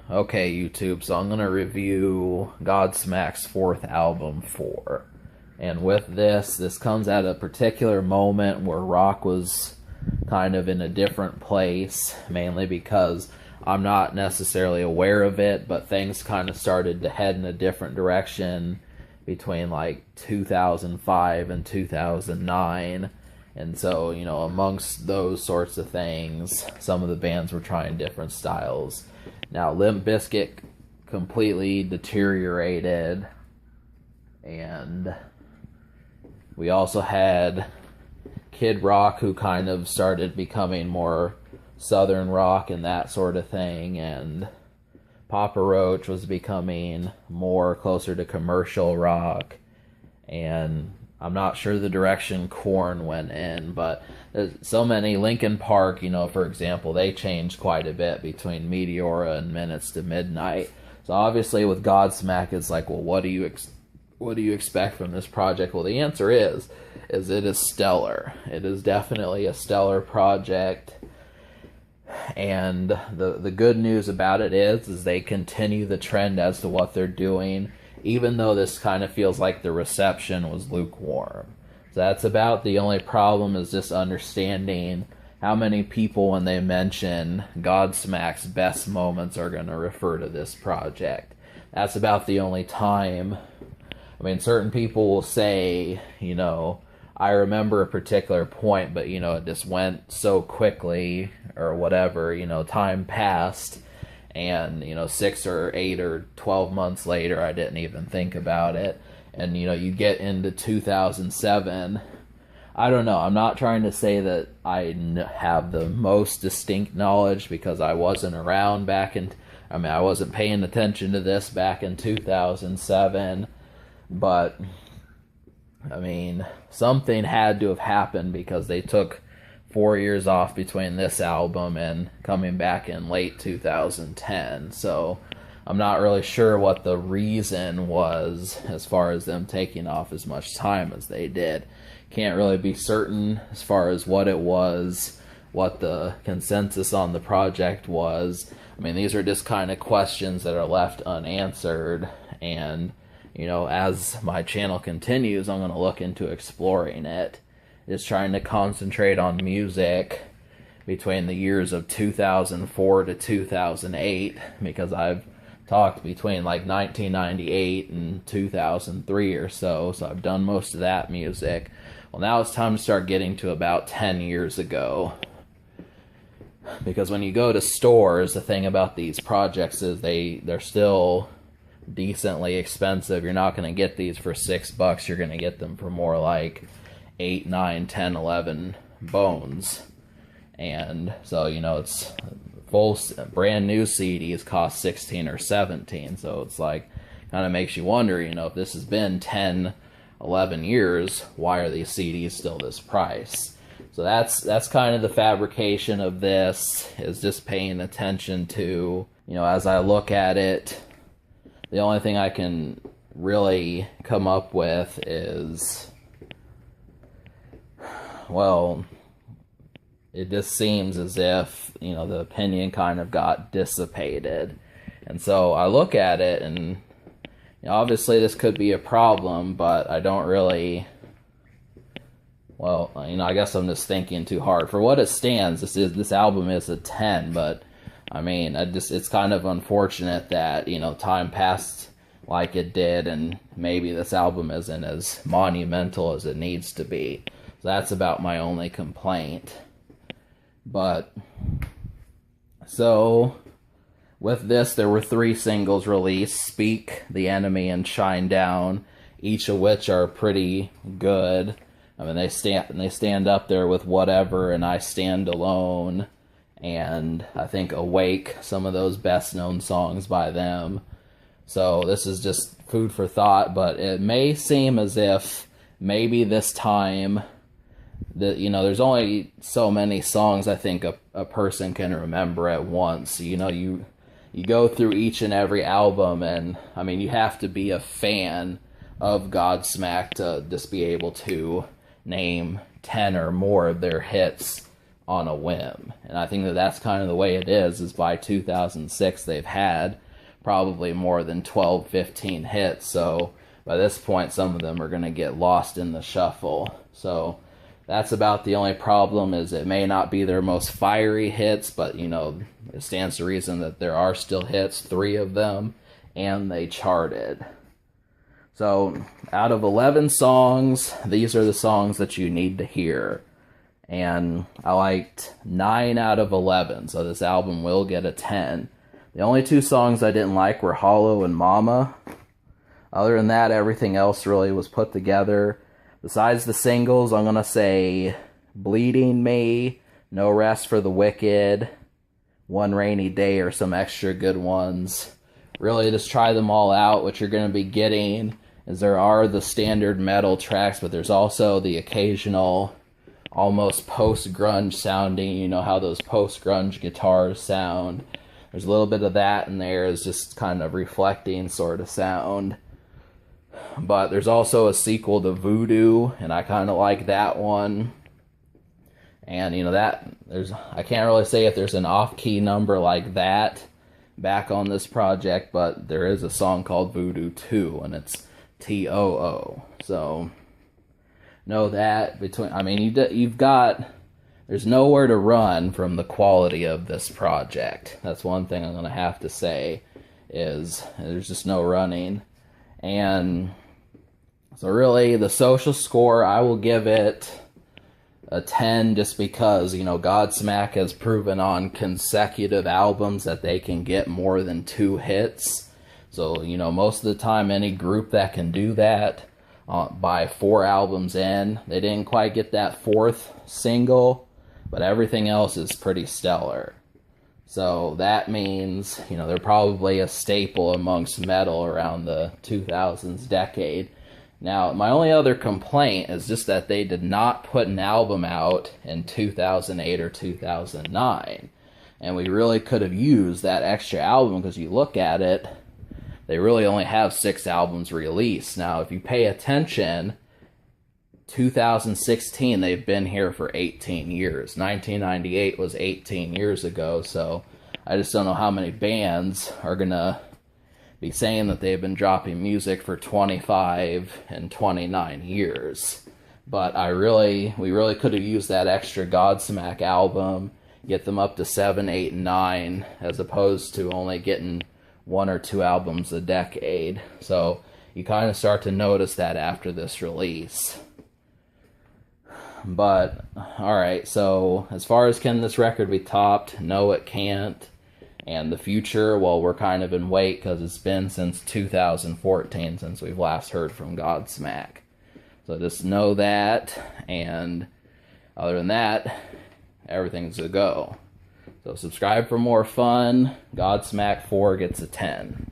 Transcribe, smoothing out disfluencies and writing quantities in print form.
Okay, YouTube, so I'm going to review Godsmack's fourth album, 4. And with this comes at a particular moment where rock was kind of in a different place, mainly because I'm not necessarily aware of it, but things kind of started to head in a different direction between like 2005 and 2009. And so, amongst those sorts of things, some of the bands were trying different styles. Now, Limp Bizkit completely deteriorated, and we also had Kid Rock, who kind of started becoming more southern rock and that sort of thing, and Papa Roach was becoming more closer to commercial rock, and I'm not sure the direction Korn went in, but there's so many. Linkin Park, for example, they changed quite a bit between Meteora and Minutes to Midnight. So obviously with Godsmack, it's like, well, what do you expect from this project? Well, the answer is it is stellar. It is definitely a stellar project. And the good news about it is they continue the trend as to what they're doing, even though this kind of feels like the reception was lukewarm. So that's about the only problem, is just understanding how many people, when they mention Godsmack's best moments, are going to refer to this project. That's about the only time. I mean, certain people will say, I remember a particular point, but, it just went so quickly or whatever, time passed. And, 6 or 8 or 12 months later, I didn't even think about it. And, you get into 2007. I don't know. I'm not trying to say that I have the most distinct knowledge, because I wasn't around I wasn't paying attention to this back in 2007. But, something had to have happened, because they took 4 years off between this album and coming back in late 2010. So I'm not really sure what the reason was as far as them taking off as much time as they did. Can't really be certain as far as what it was, what the consensus on the project was. These are just kind of questions that are left unanswered. And, as my channel continues, I'm going to look into exploring it. Is trying to concentrate on music between the years of 2004 to 2008, because I've talked between like 1998 and 2003 or so I've done most of that music. Well, now it's time to start getting to about 10 years ago, because when you go to stores, the thing about these projects is they're still decently expensive. You're not going to get these for $6. You're going to get them for more like 8, 9, 10, 11 bones. And so, it's full brand new CDs cost 16 or 17. So it's like, kind of makes you wonder, if this has been 10, 11 years, why are these CDs still this price? So that's kind of the fabrication of this, is just paying attention to, as I look at it, the only thing I can really come up with is, well, it just seems as if, the opinion kind of got dissipated. And so I look at it, and obviously this could be a problem, but I don't really, well, I guess I'm just thinking too hard. For what it stands, this album is a 10, but it's kind of unfortunate that, time passed like it did, and maybe this album isn't as monumental as it needs to be. So that's about my only complaint. But, so, with this, there were 3 singles released: Speak, The Enemy, and Shine Down, each of which are pretty good. They stand up there with Whatever and I Stand Alone, and I think Awake, some of those best-known songs by them. So this is just food for thought, but it may seem as if maybe this time, there's only so many songs I think a person can remember at once. You go through each and every album, and you have to be a fan of Godsmack to just be able to name 10 or more of their hits on a whim. And I think that that's kind of the way it is by 2006 they've had probably more than 12, 15 hits. So by this point, some of them are going to get lost in the shuffle. So that's about the only problem, is it may not be their most fiery hits, but, you know, it stands to reason that there are still hits, 3 of them, and they charted. So out of 11 songs, these are the songs that you need to hear. And I liked 9 out of 11, so this album will get a 10. The only 2 songs I didn't like were Hollow and Mama. Other than that, everything else really was put together. Besides the singles, I'm going to say Bleeding Me, No Rest for the Wicked, One Rainy Day are some extra good ones. Really just try them all out. What you're going to be getting is there are the standard metal tracks, but there's also the occasional almost post-grunge sounding. You know how those post-grunge guitars sound. There's a little bit of that in there, is just kind of reflecting sort of sound. But there's also a sequel to Voodoo, and I kind of like that one. And, you know, I can't really say if there's an off-key number like that back on this project, but there is a song called Voodoo 2, and it's TOO. So, know that. There's nowhere to run from the quality of this project. That's one thing I'm going to have to say, is there's just no running. And so really, the social score, I will give it a 10 just because, you know, Godsmack has proven on consecutive albums that they can get more than 2 hits. So, you know, most of the time, any group that can do that by 4 albums in, they didn't quite get that 4th single, but everything else is pretty stellar. So that means, you know, they're probably a staple amongst metal around the 2000s decade. Now, my only other complaint is just that they did not put an album out in 2008 or 2009. And we really could have used that extra album, because you look at it, they really only have 6 albums released. Now, if you pay attention, 2016, they've been here for 18 years. 1998 was 18 years ago, so I just don't know how many bands are going to be saying that they've been dropping music for 25 and 29 years. But we really could have used that extra Godsmack album, get them up to 7, 8, and 9, as opposed to only getting 1 or 2 albums a decade. So you kind of start to notice that after this release. But, alright, so as far as can this record be topped, no it can't. And the future, well, we're kind of in wait, because it's been since 2014 since we've last heard from Godsmack. So just know that, and other than that, everything's a go. So subscribe for more fun. Godsmack 4 gets a 10.